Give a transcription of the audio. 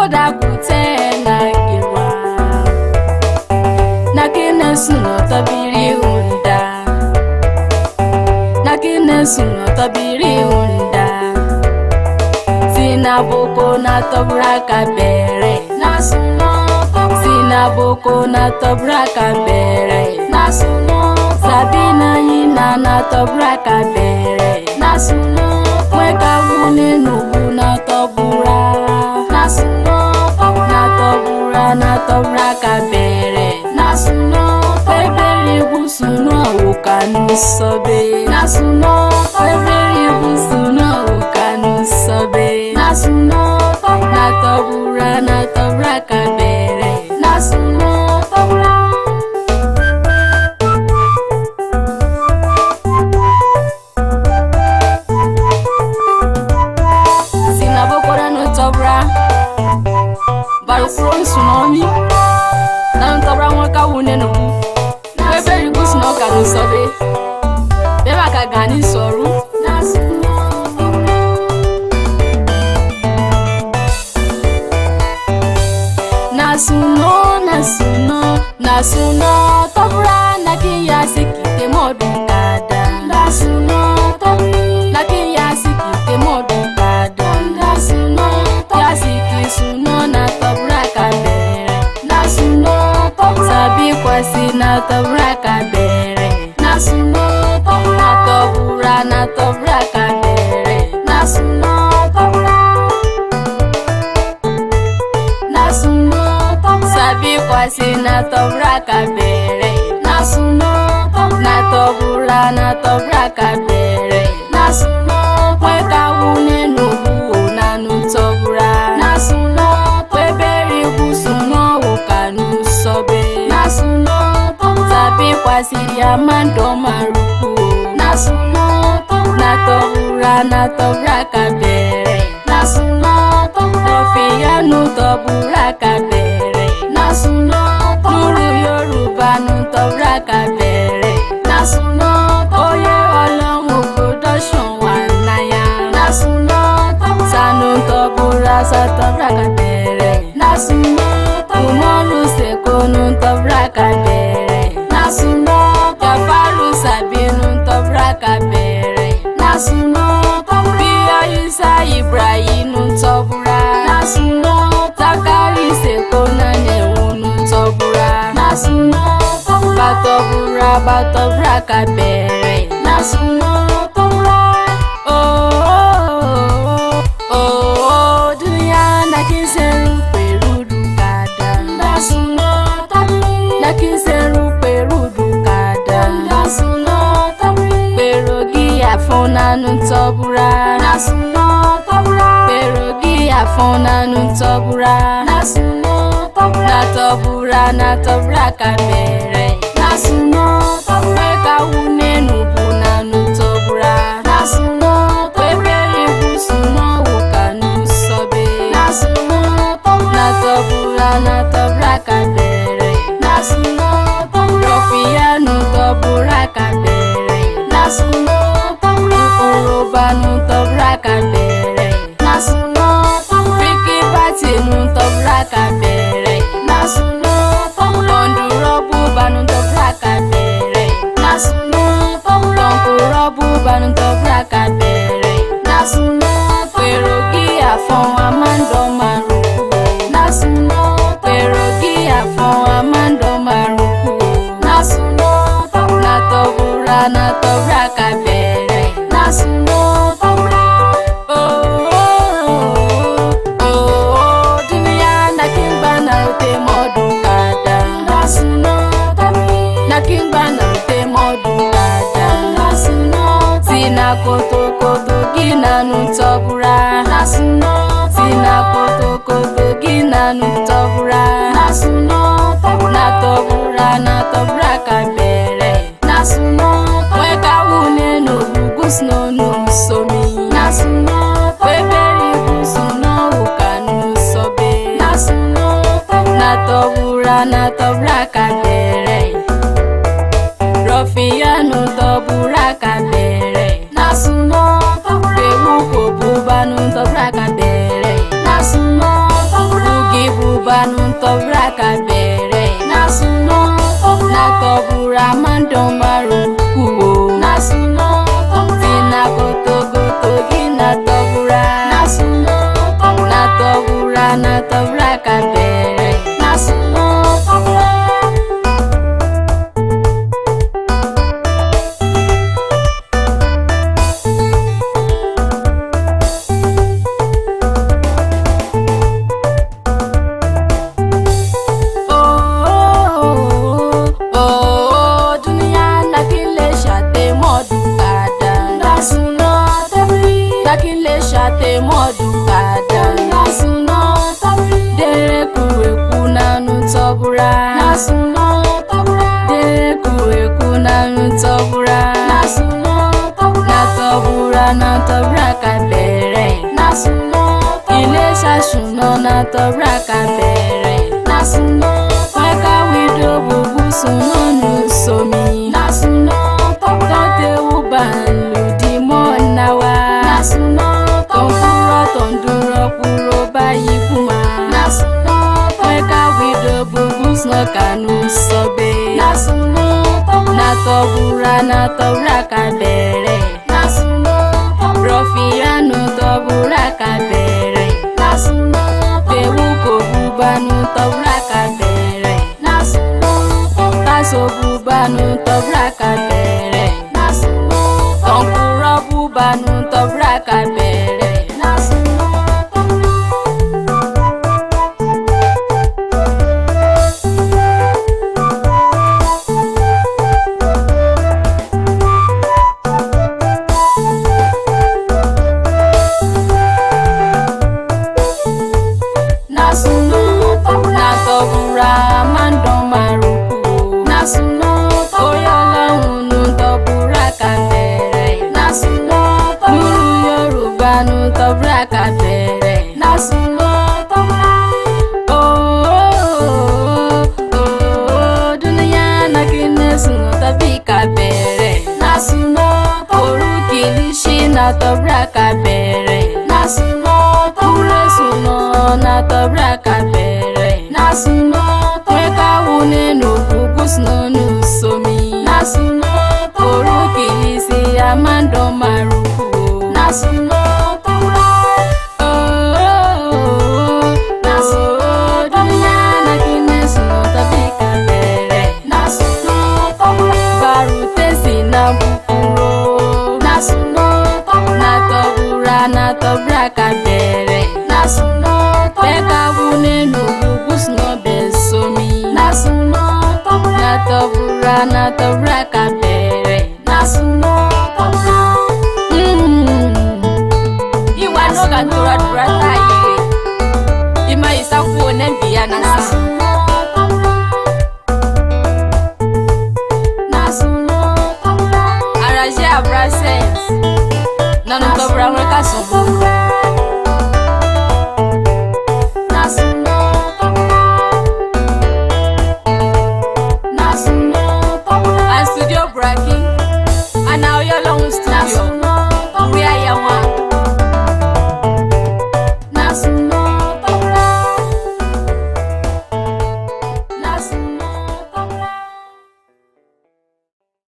koda kutena kiwa nakine suno tabiri unda nakine suno tabiri unda sinaboko na tabra kabere nasuno sinaboko na tabra kabere nasuno sabina yina na tabra kabere nasuno mweka wune nubu na tabura nasuno na tabra kabere nasuno ebere busuno ukanu sobe nasuno ebere busuno ukanu sobe nasuno na tabra kabere nasuno tabra sinabokora no tabra barukuro tsunami na tabra waka wune no ebere busuno kanu sobe beba ka gani soru nasuno tabra nakiya sikite modu kada nasuno nakiya sikite modu kada nasuno ya sikisuno na tabra kabere nasuno sabi kwasi na tabra kabere nasuno na tabra kabere nasuno sabi kwasi na tabra kabere nasuno na tabra kabere nasuno mweka wune nubu na nutabura nasuno ebere busuno ukanu sobe nasuno sabi kwasi ya mando maruku nasuno na tabra kabere nasuno Rofia nutabura kabere nasuno nuru Yoruba nutabura kabere nasuno oye Ọlọ́run production wanaya nasuno sanu tabura satabra kabere nasuno umoru seko nutabra kabere nasuno Jafaru Sabinu tabra kabere nasuno Bia Isa Ibrahim nutabura nasuno Zakari seko na nyewunu tabura nasuno batobura kabere nasuno oh dunya nakiseru perudu kada nasuno nakiseru perudu kada nasuno perogi afona nutabura nasuno perogi afona nutabura nasuno na tabra kabere nasuno mweka wune nubu na nutabura nasuno ebere busuno ukanu sobe nasuno na tabra kabere nasuno Rofia nutabura kabere nasuno Yoruba nutabura kabere nasuno Fiki Bati nutabura kabere nasuno Ondurobu nutabura kabere nasuno Ondurobu nutabura kabere nasuno Perogi afon amando maruku nasuno Perogi afon amando maruku nasuno na tabra kabere nasuno dunia nakimba na ute modu kada nasuno nakimba na ute modu kada nasuno sina koto gina nutabura nasuno sina koto gina nutabura nasuno na tabra kabere nasuno mweka wune nubu gusno nusomi nasuno ebere busuno ukanu sobe nasuno na tabra kabere Rofia nutabura kabere nasuno ewu ko buba nutabura kabere nasuno ntobura kabere nasuno na tobura mandomaru kuwo nasuno tina kotogoto gina tobura nasuno na tobura kabere nasuno Shate modu kada nasuno dere kueku nanu tobura nasuno dere kueku nanu tobura nasuno na tobura kabere nasuno ile shashuno na tobura kabere nasuno waka wido bubu suno nusomi nasuno tote ubanlu di monawa nasuno tonduro puro bayi kuma nasuno weka wido bugus no kanu sobe nasuno na tobura kabere nasuno profiano tobura kabere nasuno tewu ko bubanu tobura kabere nasuno taso bubanu tobura kabere nasuno tonkuro bubanu tobura kabere tobura kabere nasuno dunia na kinesu tabi kabere nasuno orukilishi na tobura kabere nasuno turesuno na tobura kabere nasuno tweka wune no bugusno nusomi nasuno orukilisi amando maruku nasuno na tobura kabere nasuno peka wune no bugus no besomi nasuno na tobura kabere nasuno iwa no ga dura tayi ima isafu ne biya nasuno araje abrases nanu tobura weka sobo nasuno and studio bracket